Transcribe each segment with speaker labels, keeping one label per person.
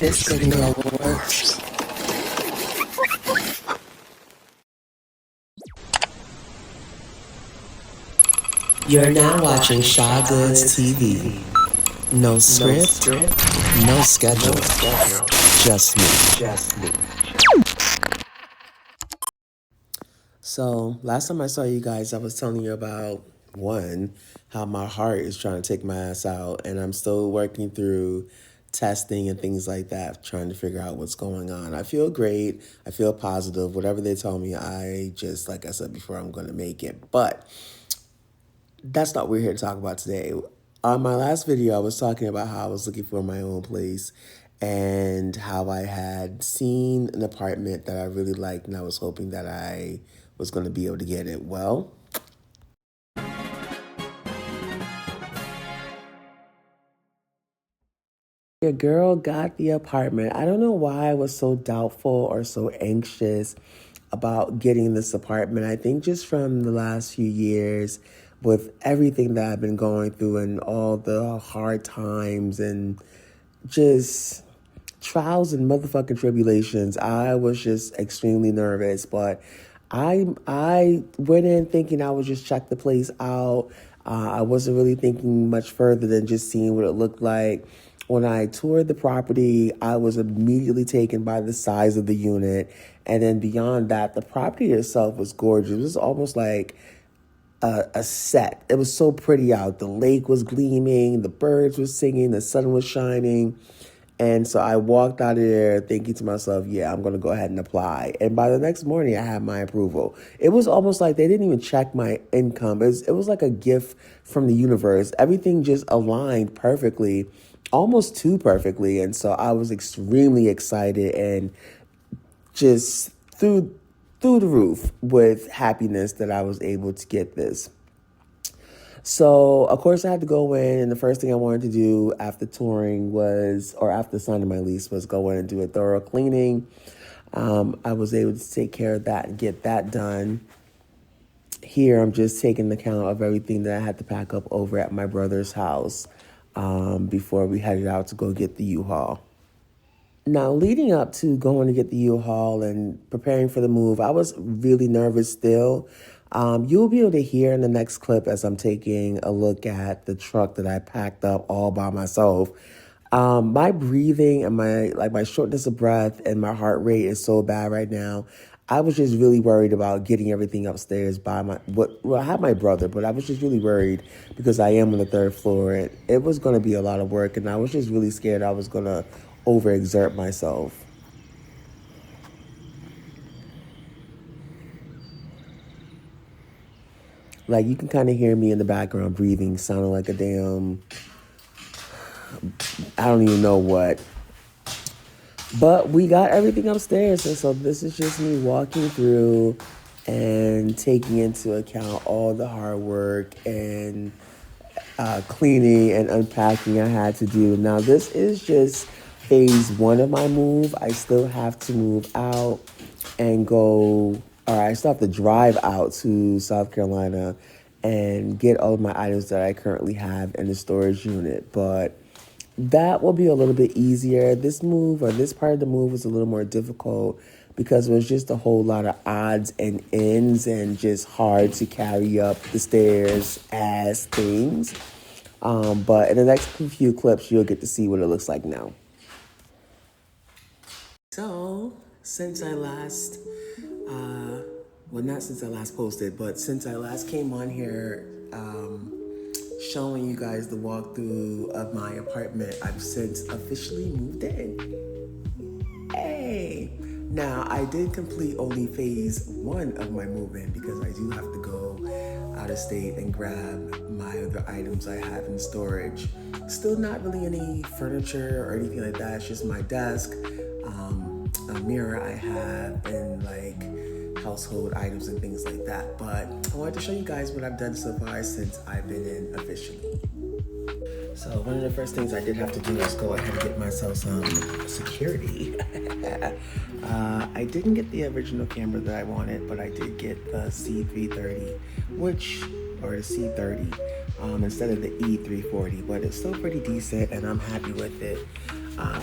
Speaker 1: This could get worse. You're now watching Shaw Goods TV. No script, no schedule, just me. So, last time I saw you guys, I was telling you about one, how my heart is trying to take my ass out, and I'm still working through testing and things like that, trying to figure out what's going on. I feel great. I feel positive. Whatever they tell me, I just, like I said before, I'm going to make it. But that's not what we're here to talk about today. On my last video, I was talking about how I was looking for my own place and how I had seen an apartment that I really liked, and I was hoping that I was going to be able to get it. Well, your girl got the apartment. I don't know why I was so doubtful or so anxious about getting this apartment. I think just from the last few years, with everything that I've been going through and all the hard times and just trials and motherfucking tribulations, I was just extremely nervous. But I went in thinking I would just check the place out. I wasn't really thinking much further than just seeing what it looked like. When I toured the property, I was immediately taken by the size of the unit. And then beyond that, the property itself was gorgeous. It was almost like a set. It was so pretty out. The lake was gleaming, the birds were singing, the sun was shining. And so I walked out of there thinking to myself, yeah, I'm going to go ahead and apply. And by the next morning, I had my approval. It was almost like they didn't even check my income. It was like a gift from the universe. Everything just aligned perfectly, almost too perfectly. And so I was extremely excited and just through the roof with happiness that I was able to get this. So, of course, I had to go in, and the first thing I wanted to do after touring or after signing my lease, was go in and do a thorough cleaning. I was able to take care of that and get that done. Here, I'm just taking account of everything that I had to pack up over at my brother's house before we headed out to go get the U-Haul. Now, leading up to going to get the U-Haul and preparing for the move, I was really nervous still. You'll be able to hear in the next clip as I'm taking a look at the truck that I packed up all by myself. My breathing and my shortness of breath and my heart rate is so bad right now. I was just really worried about getting everything upstairs I had my brother, but I was just really worried because I am on the third floor. It was going to be a lot of work, and I was just really scared I was going to overexert myself. Like, you can kind of hear me in the background breathing, sounding like a damn, I don't even know what. But we got everything upstairs, and so this is just me walking through and taking into account all the hard work and cleaning and unpacking I had to do. Now, this is just phase one of my move. I still have to move out and I still have to drive out to South Carolina and get all of my items that I currently have in the storage unit. But that will be a little bit easier. This part of the move was a little more difficult because it was just a whole lot of odds and ends and just hard to carry up the stairs as things. But in the next few clips, you'll get to see what it looks like now. So, since I last, not since I last posted, but since I last came on here showing you guys the walkthrough of my apartment, I've since officially moved in. Hey! Now, I did complete only phase one of my move-in because I do have to go out of state and grab my other items I have in storage. Still not really any furniture or anything like that. It's just my desk, a mirror I have, and like household items and things like that. But I wanted to show you guys what I've done so far since I've been in officially. So one of the first things I did have to do was go ahead and get myself some security. I didn't get the original camera that I wanted, but I did get the C330, or the C30, instead of the E340, but it's still pretty decent and I'm happy with it.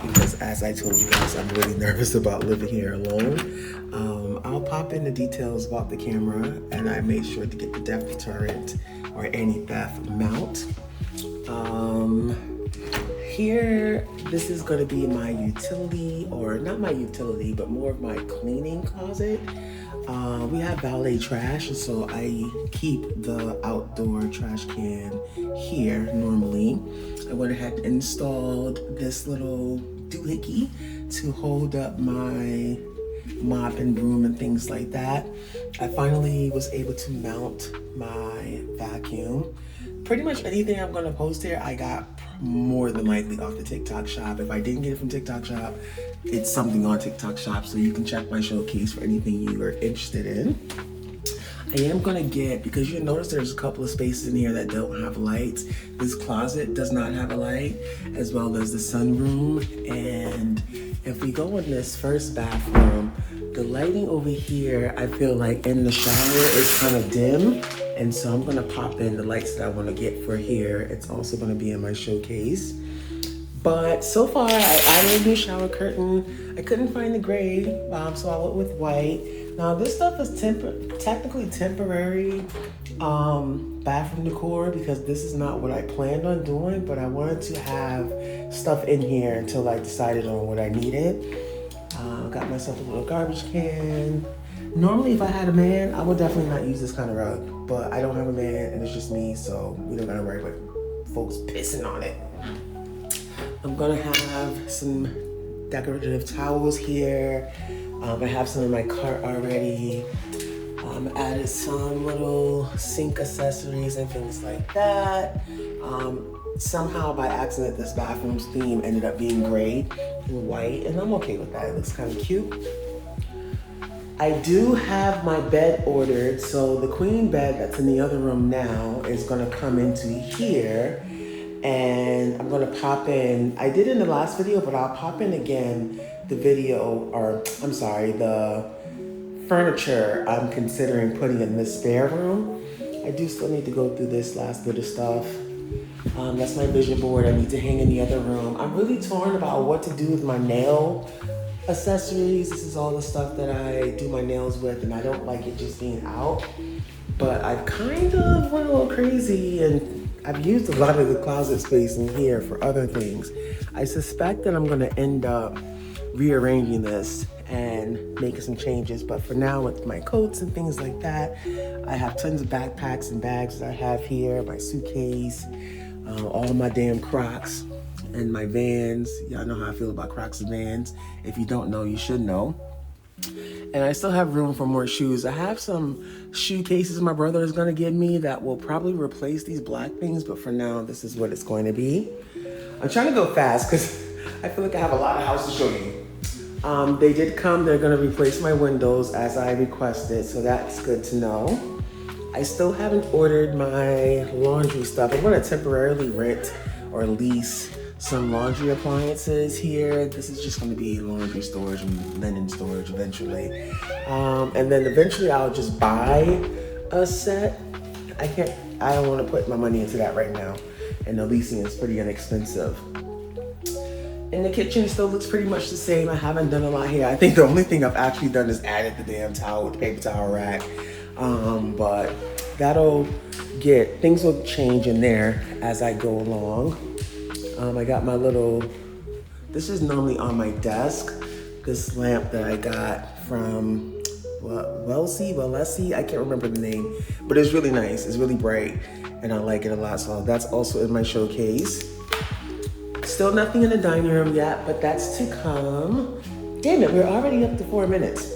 Speaker 1: because as I told you guys, I'm really nervous about living here alone. I'll pop in the details about the camera, and I made sure to get the depth deterrent or anti-theft mount. Here, this is going to be my utility, or not my utility, but more of my cleaning closet. We have valet trash, and so I keep the outdoor trash can here normally. I went ahead and installed this little doohickey to hold up my mop and broom and things like that. I finally was able to mount my vacuum. Pretty much anything I'm gonna post here, I got more than likely off the TikTok shop. If I didn't get it from TikTok shop, it's something on TikTok shop, so you can check my showcase for anything you are interested in. I am gonna get, because you notice there's a couple of spaces in here that don't have lights. This closet does not have a light, as well as the sunroom. And if we go in this first bathroom, the lighting over here, I feel like in the shower is kind of dim. And so I'm gonna pop in the lights that I wanna get for here. It's also gonna be in my showcase. But so far, I added a new shower curtain. I couldn't find the gray, so I went with white. Now this stuff is technically temporary bathroom decor, because this is not what I planned on doing, but I wanted to have stuff in here until I decided on what I needed. Got myself a little garbage can. Normally, if I had a man, I would definitely not use this kind of rug, but I don't have a man and it's just me, so we don't gotta worry about folks pissing on it. I'm gonna have some decorative towels here. I have some in my cart already. Added some little sink accessories and things like that. Somehow by accident, this bathroom's theme ended up being gray and white, and I'm okay with that. It looks kind of cute. I do have my bed ordered, so the queen bed that's in the other room now is gonna come into here, and I'm gonna pop in, I did in the last video, but I'll pop in again the furniture I'm considering putting in this spare room. I do still need to go through this last bit of stuff. That's my vision board I need to hang in the other room. I'm really torn about what to do with my nail accessories. This is all the stuff that I do my nails with, and I don't like it just being out. But I've kind of went a little crazy, and I've used a lot of the closet space in here for other things. I suspect that I'm gonna end up rearranging this and making some changes, but for now, with my coats and things like that, I have tons of backpacks and bags that I have here, my suitcase, all of my damn Crocs, and my Vans. Y'all know how I feel about Crocs and Vans. If you don't know, you should know. And I still have room for more shoes. I have some shoe cases my brother is gonna give me that will probably replace these black things, but for now, this is what it's going to be. I'm trying to go fast because I feel like I have a lot of house to show you. They did come, they're gonna replace my windows as I requested, so that's good to know. I still haven't ordered my laundry stuff. I'm gonna temporarily rent or lease some laundry appliances here. This is just gonna be laundry storage and linen storage eventually. And then eventually I'll just buy a set. I don't wanna put my money into that right now. And the leasing is pretty inexpensive. And the kitchen still looks pretty much the same. I haven't done a lot here. I think the only thing I've actually done is added the damn towel with the paper towel rack. But things will change in there as I go along. I got my this is normally on my desk, this lamp that I got from Wellesi, I can't remember the name, but it's really nice, it's really bright, and I like it a lot, so that's also in my showcase. Still nothing in the dining room yet, but that's to come. Damn it, we're already up to 4 minutes.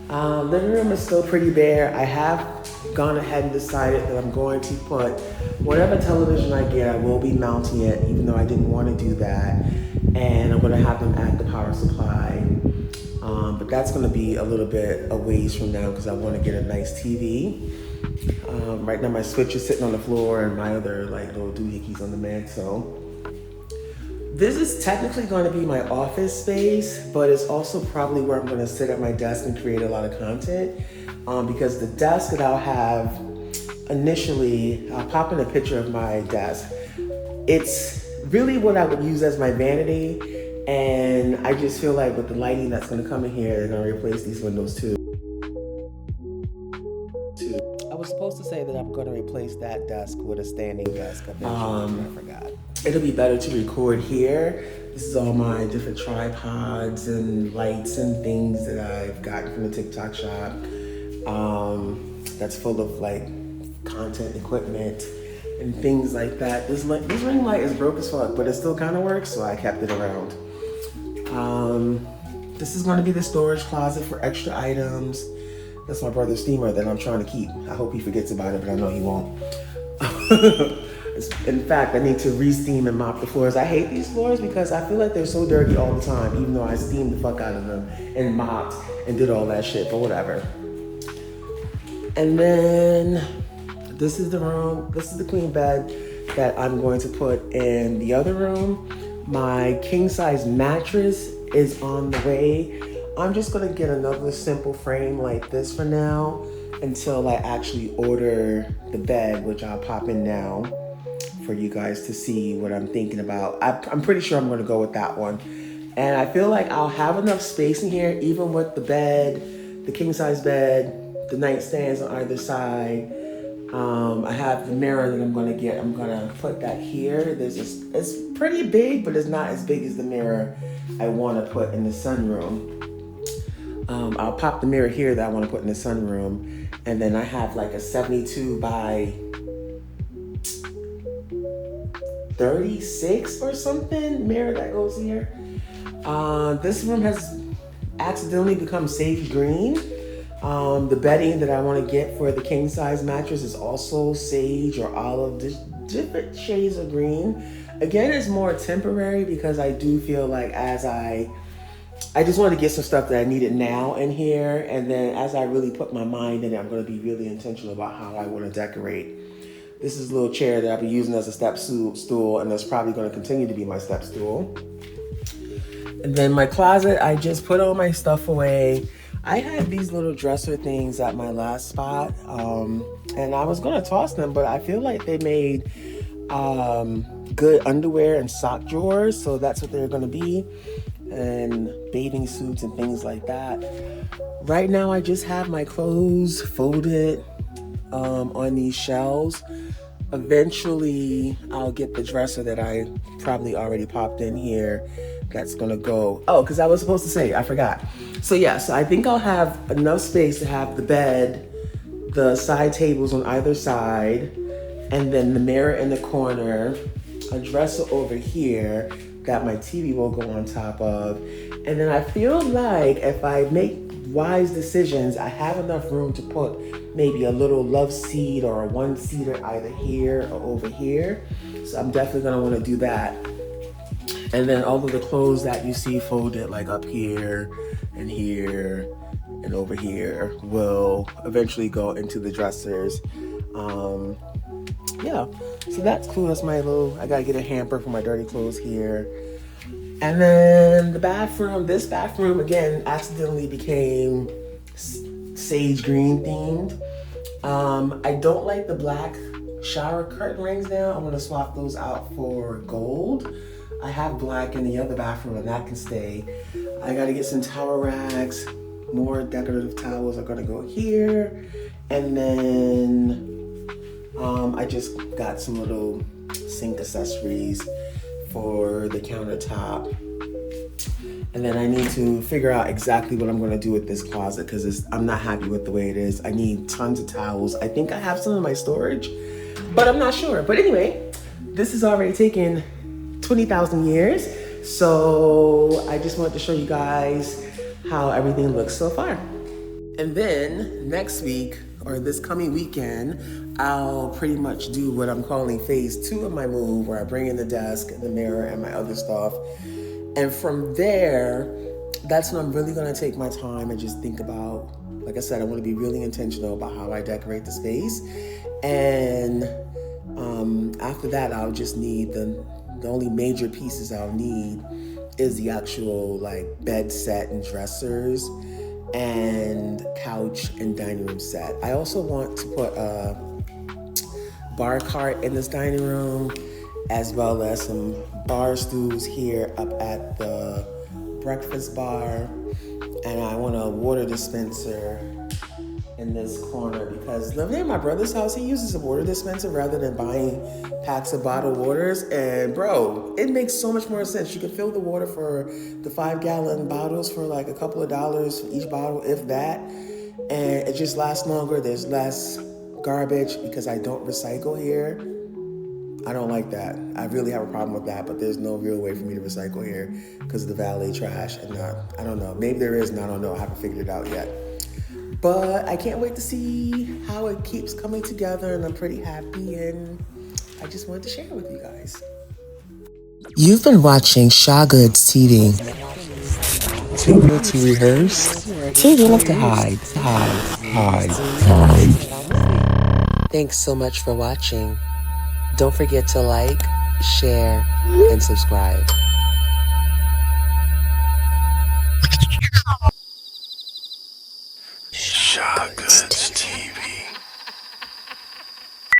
Speaker 1: Living room is still pretty bare. I have gone ahead and decided that I'm going to put whatever television I get, I will be mounting it, even though I didn't want to do that. And I'm gonna have them at the power supply. But that's gonna be a little bit a ways from now because I wanna get a nice TV. Right now my switch is sitting on the floor and my other little doohickeys on the mantle. This is technically going to be my office space, but it's also probably where I'm going to sit at my desk and create a lot of content. Because the desk that I'll have initially, I'll pop in a picture of my desk. It's really what I would use as my vanity. And I just feel like with the lighting that's gonna come in here, they're gonna replace these windows too. I was supposed to say that I'm gonna replace that desk with a standing desk eventually, I forgot. It'll be better to record here. This is all my different tripods and lights and things that I've gotten from the TikTok shop. That's full of like content equipment and things like that. This ring light is broke as fuck, but it still kind of works, so I kept it around. This is going to be the storage closet for extra items. That's my brother's steamer that I'm trying to keep. I hope he forgets about it, but I know he won't. In fact, I need to re-steam and mop the floors. I hate these floors because I feel like they're so dirty all the time, even though I steamed the fuck out of them and mopped and did all that shit, but whatever. And then this is the room. This is the queen bed that I'm going to put in the other room. My king size mattress is on the way. I'm just gonna get another simple frame like this for now until I actually order the bed, which I'll pop in now for you guys to see what I'm thinking about. I'm pretty sure I'm gonna go with that one. And I feel like I'll have enough space in here, even with the bed, the king size bed, the nightstands on either side. I have the mirror that I'm gonna get. I'm gonna put that here. It's pretty big, but it's not as big as the mirror I wanna put in the sunroom. I'll pop the mirror here that I wanna put in the sunroom. And then I have like a 72 by 36 or something mirror that goes here. This room has accidentally become sage green. The bedding that I want to get for the king size mattress is also sage or olive, different shades of green. Again, it's more temporary because I do feel like I just want to get some stuff that I needed now in here. And then as I really put my mind in it, I'm going to be really intentional about how I want to decorate. This is a little chair that I'll be using as a step stool, and that's probably going to continue to be my step stool. And then my closet, I just put all my stuff away. I had these little dresser things at my last spot, and I was gonna toss them, but I feel like they made good underwear and sock drawers, so that's what they're gonna be, and bathing suits and things like that. Right now, I just have my clothes folded on these shelves. Eventually, I'll get the dresser that I probably already popped in here. That's gonna go. Oh, because I was supposed to say, I forgot. So yeah, so I think I'll have enough space to have the bed, the side tables on either side, and then the mirror in the corner, a dresser over here that my TV will go on top of. And then I feel like if I make wise decisions, I have enough room to put maybe a little love seat or a one-seater either here or over here. So I'm definitely gonna wanna do that. And then all of the clothes that you see folded like up here and over here will eventually go into the dressers. Yeah, so that's cool. That's my little, I gotta get a hamper for my dirty clothes here. And then the bathroom, this bathroom again accidentally became sage green themed. I don't like the black shower curtain rings now. I'm gonna swap those out for gold. I have black in the other bathroom and that can stay. I gotta get some towel racks. More decorative towels are gonna go here. And then I just got some little sink accessories for the countertop. And then I need to figure out exactly what I'm gonna do with this closet because I'm not happy with the way it is. I need tons of towels. I think I have some in my storage, but I'm not sure. But anyway, this is already taken 20,000 years. So I just wanted to show you guys how everything looks so far. And then next week, or this coming weekend, I'll pretty much do what I'm calling phase 2 of my move, where I bring in the desk, the mirror, and my other stuff. And from there, that's when I'm really gonna take my time and just think about, like I said, I wanna be really intentional about how I decorate the space. And after that, I'll just need the only major pieces I'll need is the actual like bed set and dressers and couch and dining room set. I also want to put a bar cart in this dining room as well as some bar stools here up at the breakfast bar, and I want a water dispenser in this corner because living in my brother's house, he uses a water dispenser rather than buying packs of bottled waters. And bro, it makes so much more sense. You can fill the water for the 5-gallon bottles for like a couple of dollars for each bottle, if that. And it just lasts longer. There's less garbage because I don't recycle here. I don't like that. I really have a problem with that, but there's no real way for me to recycle here because of the valet trash. And I don't know. Maybe there is, and I don't know. I haven't figured it out yet. But I can't wait to see how it keeps coming together, and I'm pretty happy, and I just wanted to share it with you guys. You've been watching Shawgood's Seating. Too real to rehearse, too real to hide. Thanks so much for watching. Don't forget to like, share, and subscribe.
Speaker 2: Shawgood's TV.